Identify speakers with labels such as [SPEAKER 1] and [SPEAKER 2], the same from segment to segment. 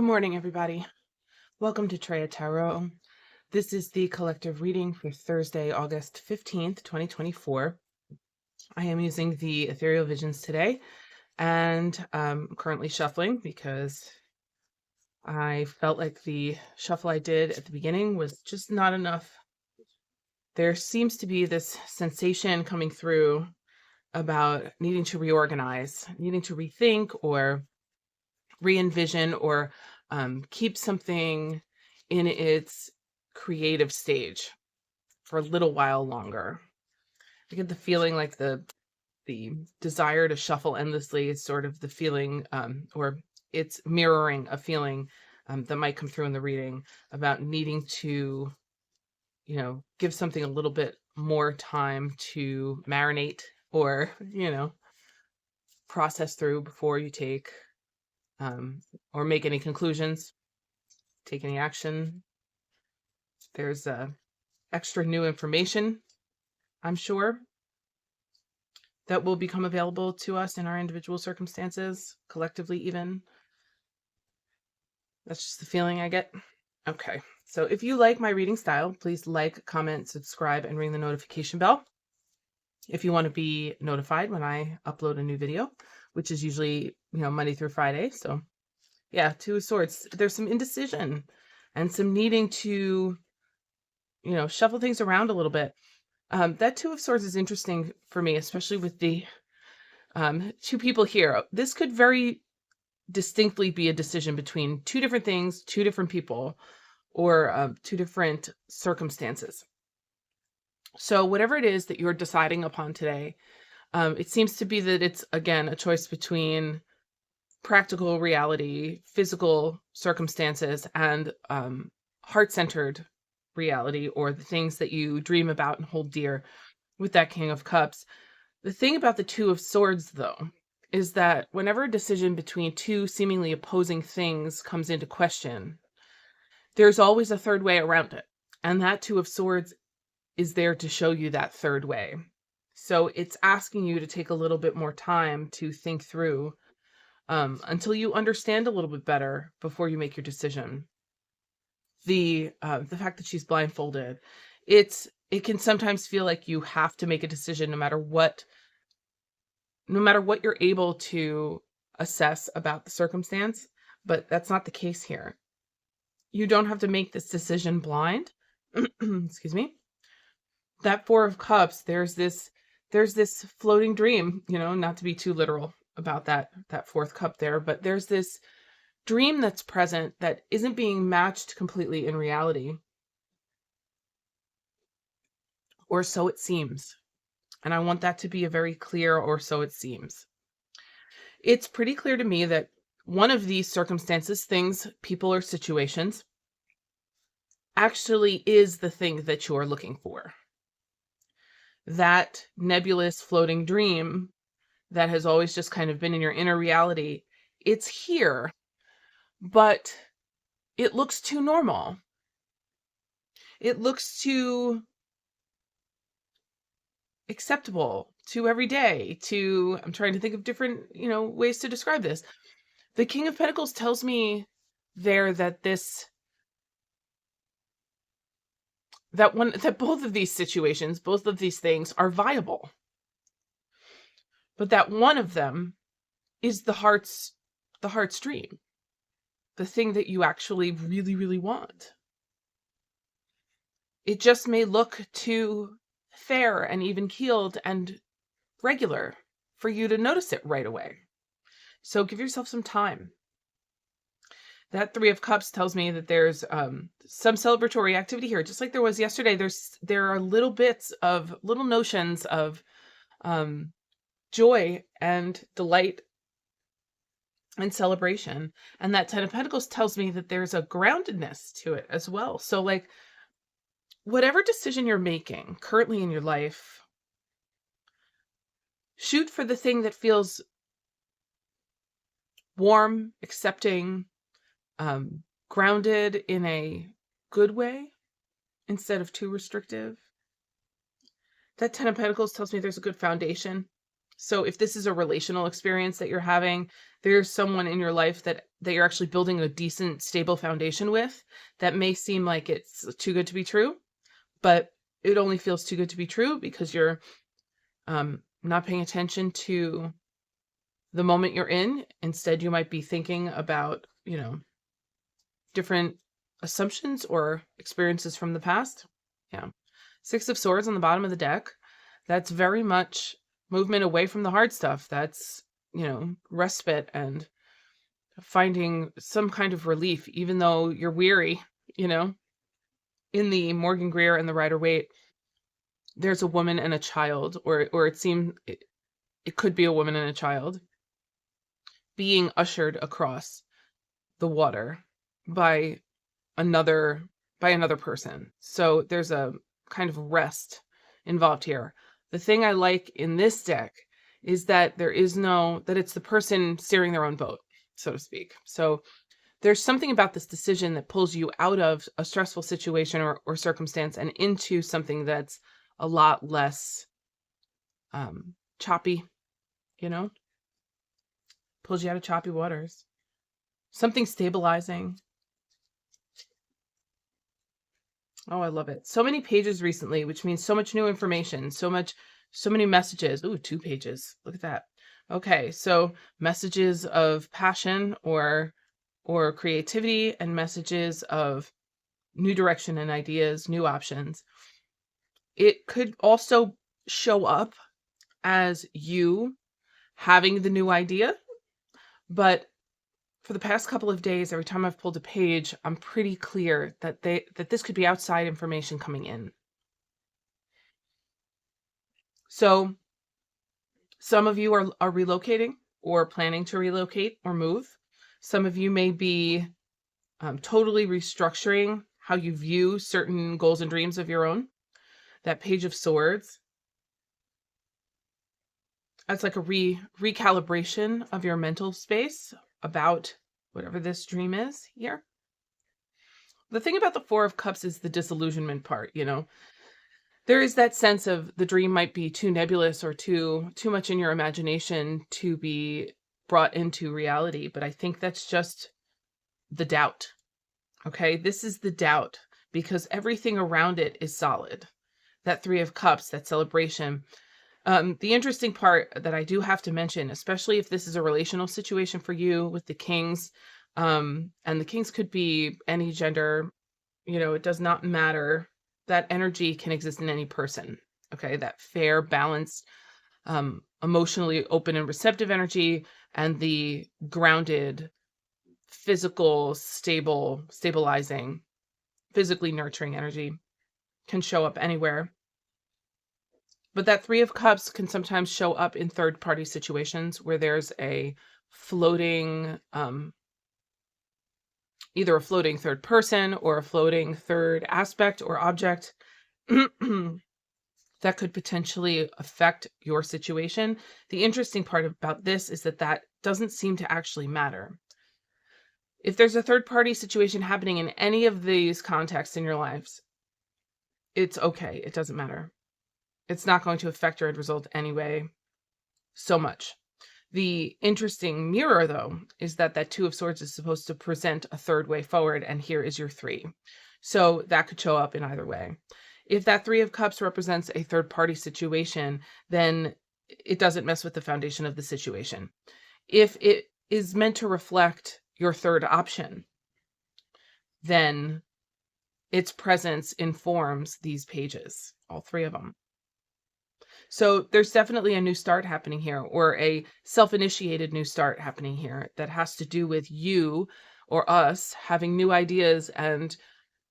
[SPEAKER 1] Good morning, everybody. Welcome to Treya Tarot. This is the collective reading for Thursday, August 15th, 2024. I am using the Ethereal Visions today, and I'm currently shuffling because I felt like the shuffle I did at the beginning was just not enough. There seems to be this sensation coming through about needing to reorganize, needing to rethink or re-envision or keep something in its creative stage for a little while longer. I get the feeling like the desire to shuffle endlessly is sort of the feeling, or it's mirroring a feeling that might come through in the reading about needing to, give something a little bit more time to marinate or, process through before you take or make any conclusions, take any action. There's extra new information, I'm sure, that will become available to us in our individual circumstances, collectively even. That's just the feeling I get. Okay, so if you like my reading style, please like, comment, subscribe, and ring the notification bell if you want to be notified when I upload a new video, which is usually, Monday through Friday. So yeah, Two of Swords. There's some indecision and some needing to, shuffle things around a little bit. That Two of Swords is interesting for me, especially with the two people here. This could very distinctly be a decision between two different things, two different people, or two different circumstances. So whatever it is that you're deciding upon today, it seems to be that it's, again, a choice between practical reality, physical circumstances, and heart-centered reality, or the things that you dream about and hold dear with that King of Cups. The thing about the Two of Swords, though, is that whenever a decision between two seemingly opposing things comes into question, there's always a third way around it. And that Two of Swords is there to show you that third way. So it's asking you to take a little bit more time to think through until you understand a little bit better before you make your decision. The fact that she's blindfolded, it can sometimes feel like you have to make a decision no matter what you're able to assess about the circumstance, but that's not the case here. You don't have to make this decision blind. Excuse me. That Four of Cups, there's this floating dream, not to be too literal about that fourth cup there, but there's this dream that's present that isn't being matched completely in reality, or so it seems. And I want that to be a very clear, or so it seems. It's pretty clear to me that one of these circumstances, things, people, or situations actually is the thing that you're looking for. That nebulous floating dream that has always just kind of been in your inner reality, it's here, but it looks too normal. It looks too acceptable, too everyday, I'm trying to think of different, ways to describe this. The King of Pentacles tells me there that both of these situations, both of these things are viable. But that one of them is the heart's dream. The thing that you actually really, really want. It just may look too fair and even-keeled and regular for you to notice it right away. So give yourself some time. That Three of Cups tells me that there's some celebratory activity here, just like there was yesterday. There are little notions of joy and delight and celebration. And that Ten of Pentacles tells me that there's a groundedness to it as well. So like, whatever decision you're making currently in your life, shoot for the thing that feels warm, accepting, grounded in a good way instead of too restrictive. That Ten of Pentacles tells me there's a good foundation. So if this is a relational experience that you're having, there's someone in your life that you're actually building a decent, stable foundation with that may seem like it's too good to be true, but it only feels too good to be true because you're not paying attention to the moment you're in. Instead, you might be thinking about, different assumptions or experiences from the past. Yeah. Six of Swords on the bottom of the deck. That's very much movement away from the hard stuff. That's, respite and finding some kind of relief, even though you're weary, In the Morgan Greer and the Rider-Waite, there's a woman and a child, or it seems it could be a woman and a child being ushered across the water by another person. So there's a kind of rest involved here. The thing I like in this deck is that that it's the person steering their own boat, so to speak. So there's something about this decision that pulls you out of a stressful situation or circumstance and into something that's a lot less choppy, pulls you out of choppy waters. Something stabilizing. Oh, I love it. So many pages recently, which means so much new information, so many messages. Ooh, 2 pages. Look at that. Okay, so messages of passion or creativity and messages of new direction and ideas, new options. It could also show up as you having the new idea, but for the past couple of days, every time I've pulled a page, I'm pretty clear that this could be outside information coming in. So some of you are relocating or planning to relocate or move. Some of you may be totally restructuring how you view certain goals and dreams of your own. That Page of Swords, that's like a recalibration of your mental space about whatever this dream is here. The thing about the Four of Cups is the disillusionment part, There is that sense of the dream might be too nebulous or too much in your imagination to be brought into reality, but I think that's just the doubt. Okay, this is the doubt because everything around it is solid. That Three of Cups, that celebration. The interesting part that I do have to mention, especially if this is a relational situation for you with the Kings, and the Kings could be any gender, it does not matter. That energy can exist in any person. Okay, that fair, balanced, emotionally open and receptive energy, and the grounded, physical, stabilizing, physically nurturing energy can show up anywhere. But that Three of Cups can sometimes show up in third-party situations where there's a floating, either a floating third person or a floating third aspect or object that could potentially affect your situation. The interesting part about this is that doesn't seem to actually matter. If there's a third-party situation happening in any of these contexts in your lives, it's okay. It doesn't matter. It's not going to affect your end result anyway so much. The interesting mirror, though, is that Two of Swords is supposed to present a third way forward, and here is your 3. So that could show up in either way. If that Three of Cups represents a third-party situation, then it doesn't mess with the foundation of the situation. If it is meant to reflect your third option, then its presence informs these pages, all 3 of them. So there's definitely a new start happening here, or a self-initiated new start happening here that has to do with you or us having new ideas and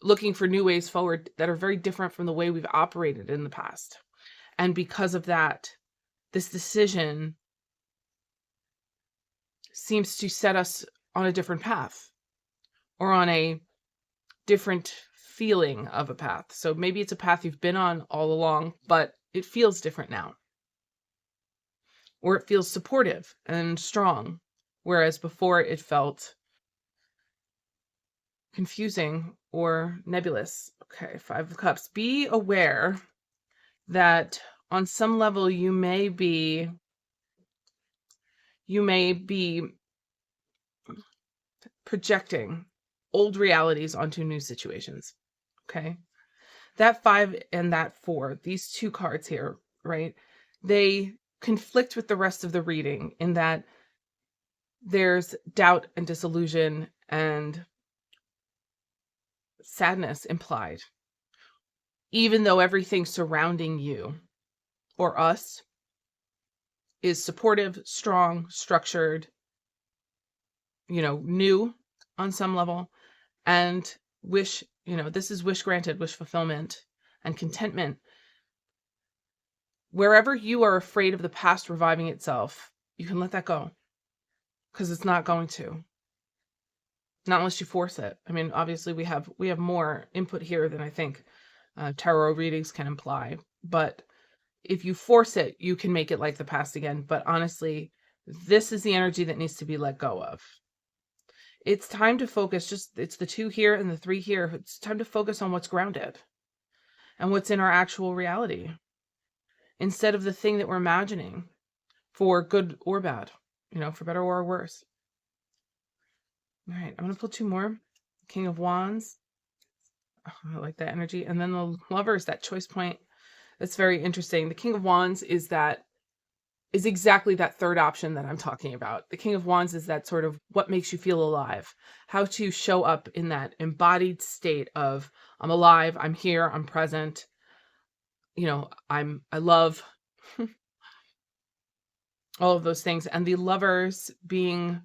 [SPEAKER 1] looking for new ways forward that are very different from the way we've operated in the past. And because of that, this decision seems to set us on a different path or on a different feeling of a path. So maybe it's a path you've been on all along, but it feels different now. Or it feels supportive and strong, whereas before it felt confusing or nebulous. Okay, 5 of Cups. Be aware that on some level you may be You may be projecting old realities onto new situations. Okay. That 5 and that 4, these two cards here, right? They conflict with the rest of the reading in that there's doubt and disillusion and sadness implied, even though everything surrounding you or us is supportive, strong, structured, new on some level, and wish, this is wish granted, wish fulfillment and contentment. Wherever you are afraid of the past reviving itself, you can let that go, because it's not going to. Not unless you force it. I mean, obviously we have more input here than I think tarot readings can imply. But if you force it, you can make it like the past again. But honestly, this is the energy that needs to be let go of. It's time to focus. It's the 2 here and the 3 here. It's time to focus on what's grounded and what's in our actual reality, instead of the thing that we're imagining, for good or bad, for better or worse. All right, I'm going to pull 2 more. King of Wands. Oh, I like that energy. And then the Lovers, that choice point. That's very interesting. The King of Wands is exactly that third option that I'm talking about. The King of Wands is that sort of what makes you feel alive, how to show up in that embodied state of I'm alive, I'm here, I'm present, I love all of those things. And the Lovers being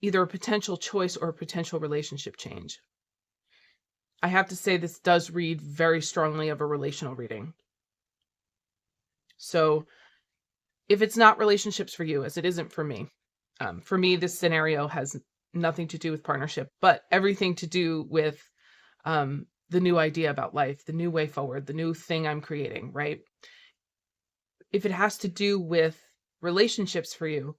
[SPEAKER 1] either a potential choice or a potential relationship change. I have to say this does read very strongly of a relational reading. So if it's not relationships for you, as it isn't for me, this scenario has nothing to do with partnership, but everything to do with the new idea about life, the new way forward, the new thing I'm creating, right? If it has to do with relationships for you,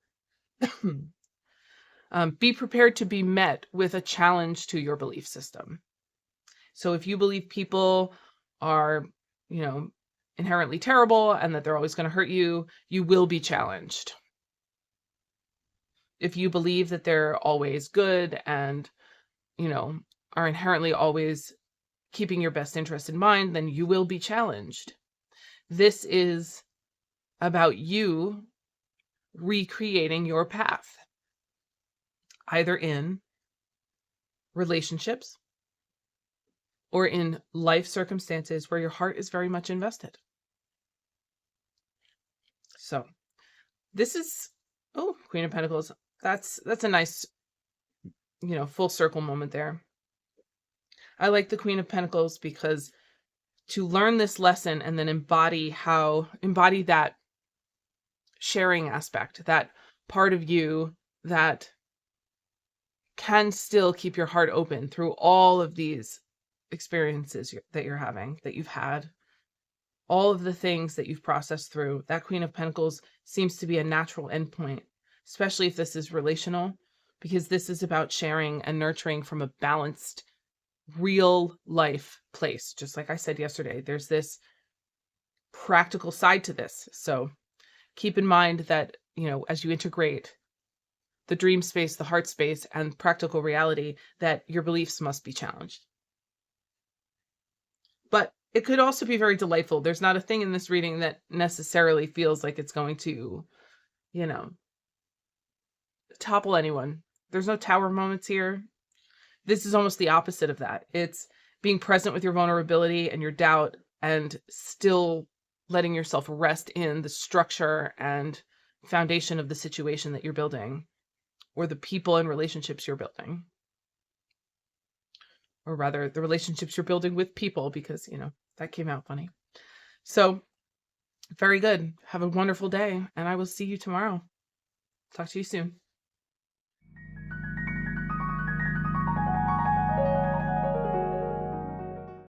[SPEAKER 1] be prepared to be met with a challenge to your belief system. So if you believe people are, inherently terrible and that they're always going to hurt you, you will be challenged. If you believe that they're always good and, are inherently always keeping your best interest in mind, then you will be challenged. This is about you recreating your path, either in relationships or in life circumstances where your heart is very much invested. So this is, Queen of Pentacles. That's a nice, full circle moment there. I like the Queen of Pentacles because to learn this lesson and then embody that sharing aspect, that part of you that can still keep your heart open through all of these experiences that you're having, that you've had, all of the things that you've processed through. That Queen of Pentacles seems to be a natural endpoint, especially if this is relational, because this is about sharing and nurturing from a balanced, real life place. Just like I said yesterday, there's this practical side to this. So keep in mind that, as you integrate the dream space, the heart space, and practical reality, that your beliefs must be challenged. But it could also be very delightful. There's not a thing in this reading that necessarily feels like it's going to, topple anyone. There's no tower moments here. This is almost the opposite of that. It's being present with your vulnerability and your doubt and still letting yourself rest in the structure and foundation of the situation that you're building, or the people and relationships you're building. Or rather, the relationships you're building with people, because, that came out funny. So, very good. Have a wonderful day, and I will see you tomorrow. Talk to you soon.